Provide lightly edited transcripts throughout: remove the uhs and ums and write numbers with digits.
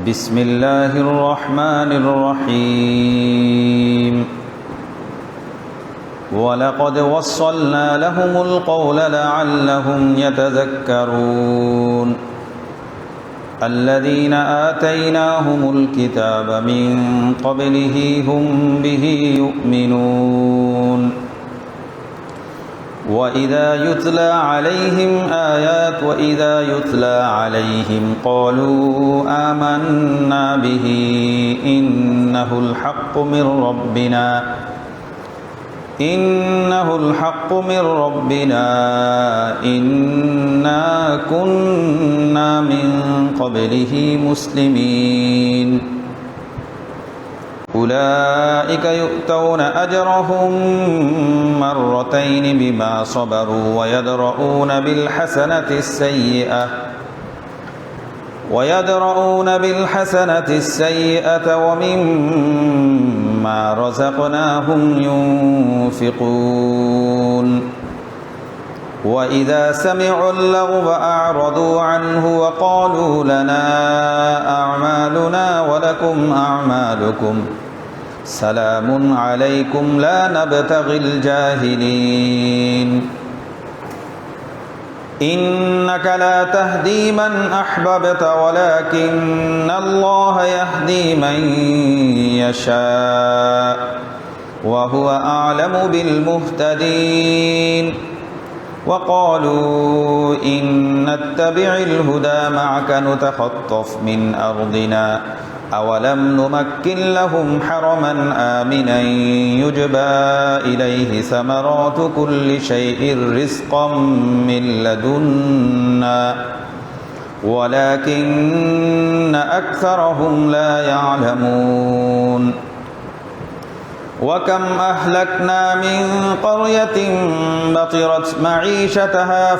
بسم الله الرحمن الرحيم ولقد وصلنا لهم القول لعلهم يتذكرون الذين آتيناهم الكتاب من قبله هم به يؤمنون وإذا يتلى عليهم قالوا آمنا به إنه الحق من ربنا إنا كنا من قبله مسلمين أولئك يؤتون أجرهم مرتين بما صبروا ويدرؤون بالحسنة السيئة ومما رزقناهم ينفقون وإذا سمعوا اللغو أعرضوا عنه وقالوا لنا أعمالنا ولكم أعمالكم سلام عليكم لا نبتغي الجاهلين إنك لا تهدي من أحببت ولكن الله يهدي من يشاء وهو أعلم بالمهتدين وقالوا إن نتبع الهدى معك نتخطف من أرضنا أولم نمكن لهم حرما آمنا يجبى إليه ثمرات كل شيء رزقا من لدنا ولكن أكثرهم لا يعلمون وكم أهلكنا من قرية بطرت معيشتها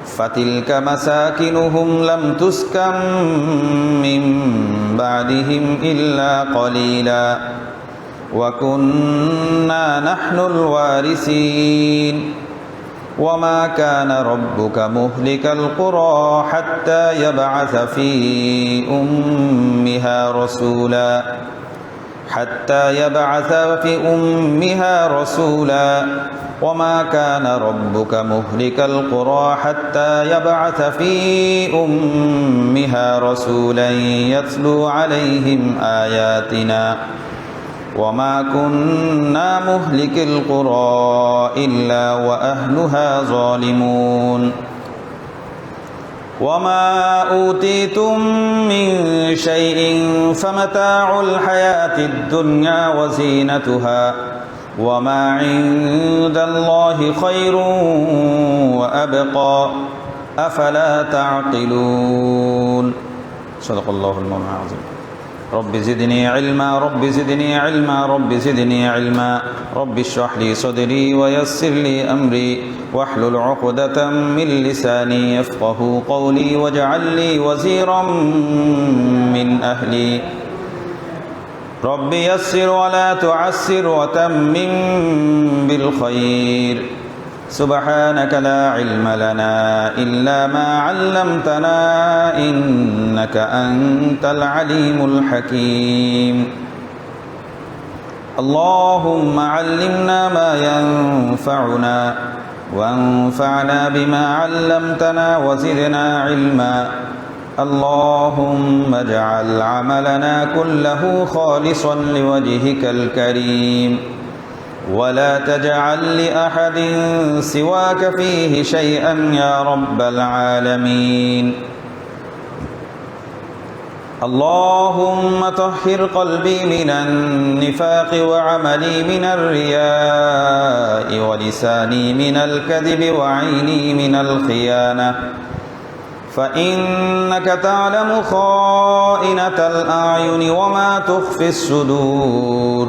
فتلك مساكنهم لم تسكن من بعدهم إلا قليلا وكنا نحن الوارثين وما كان ربك مهلك القرى حتى يبعث في أمها رسولا وما كان ربك مهلك القرى حتى يبعث في أمها رسولا يتلو عليهم آياتنا وما كنا مهلك القرى إلا وأهلها ظالمون وما أوتيتم من شيء فمتاع الحياة الدنيا وزينتها وما عند الله خير وأبقى أفلا تعقلون صدق الله المولى العظيم رب زدني علما رب اشرح لي صدري ويسر لي أمري واحلل عقدة من لساني يفقه قولي واجعل لي وزيرا من أهلي رب يسر ولا تعسر وتمم بالخير سبحانك لا علم لنا إلا ما علمتنا إنك أنت العليم الحكيم اللهم علمنا ما ينفعنا وانفعنا بما علمتنا وزدنا علما اللهم اجعل عملنا كله خالصا لوجهك الكريم ولا تجعل لأحد سواك فيه شيئا يا رب العالمين اللهم طهر قلبي من النفاق وعملي من الرياء ولساني من الكذب وعيني من الخيانة فإنك تعلم خائنة الأعين وما تخفي الصدور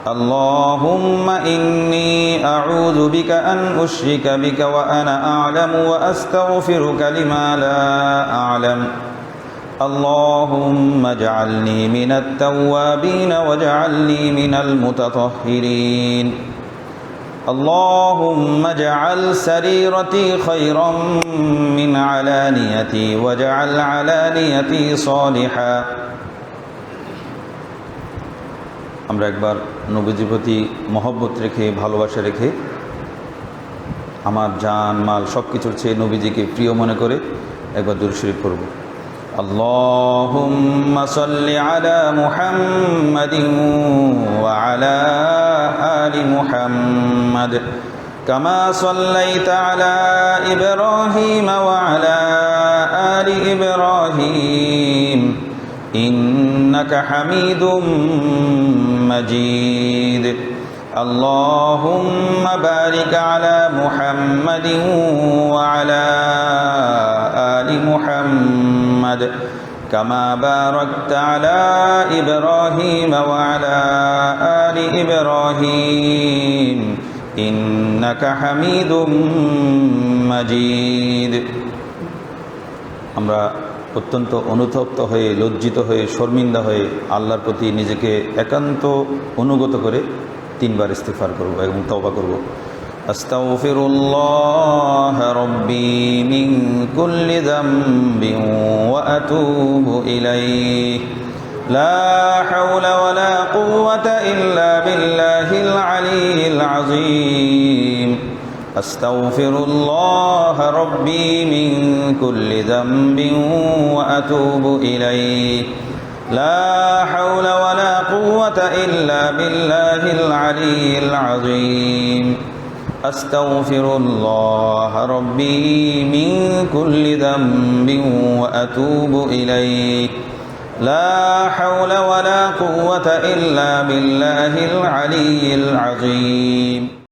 اللهم إني أعوذ بك أن أشرك بك وأنا أعلم وأستغفرك لما لا أعلم اللهم اجعلني من التوابين واجعلني من المتطهرين اللهم اجعل سريرتي خيرا من علانيتي واجعل علانيتي صالحا আমরা একবার নবীজির প্রতি মহব্বত রেখে ভালোবাসা রেখে আমার জান মাল সব কিছুর চেয়ে নবীজিকে প্রিয় মনে করে একবার দুরূদ শরীফ পড়ব আল্লাহুম্মা সাল্লি আলা মুহাম্মাদিন ওয়া আলা আলি মুহাম্মাদ কামা সাল্লাইতা আলা ইব্রাহিম ওয়া আলা আলি ইব্রাহিম ইন্নাকা হামিদুম মাজিদ اللهم بارك على محمد وعلى آل محمد كما باركت على إبراهيم وعلى آل إبراهيم إنك حميد مجيد আমরা অত্যন্ত অনুতপ্ত হয়ে লজ্জিত হয়ে শর্মিন্দা হয়ে আল্লাহর প্রতি নিজেকে একান্ত অনুগত করে 3 বার ইস্তিগফার করব এবং তওবা করব আস্তাগফিরুল্লাহ রাব্বি মিন কুল্লি যামবিন ওয়া আতুবু ইলাইহি লা হাওলা ওয়ালা কুওয়াতা ইল্লা বিল্লাহিল আলিয়্যিল আযীম আস্তাগফিরুল্লাহ রাব্বি মিন কুল্লি যামবিন ওয়া আতুবু ইলাইহি لا حول ولا قوة إلا بالله العلي العظيم أستغفر الله ربي من كل ذنب وأتوب إليه لا حول ولا قوة إلا بالله العلي العظيم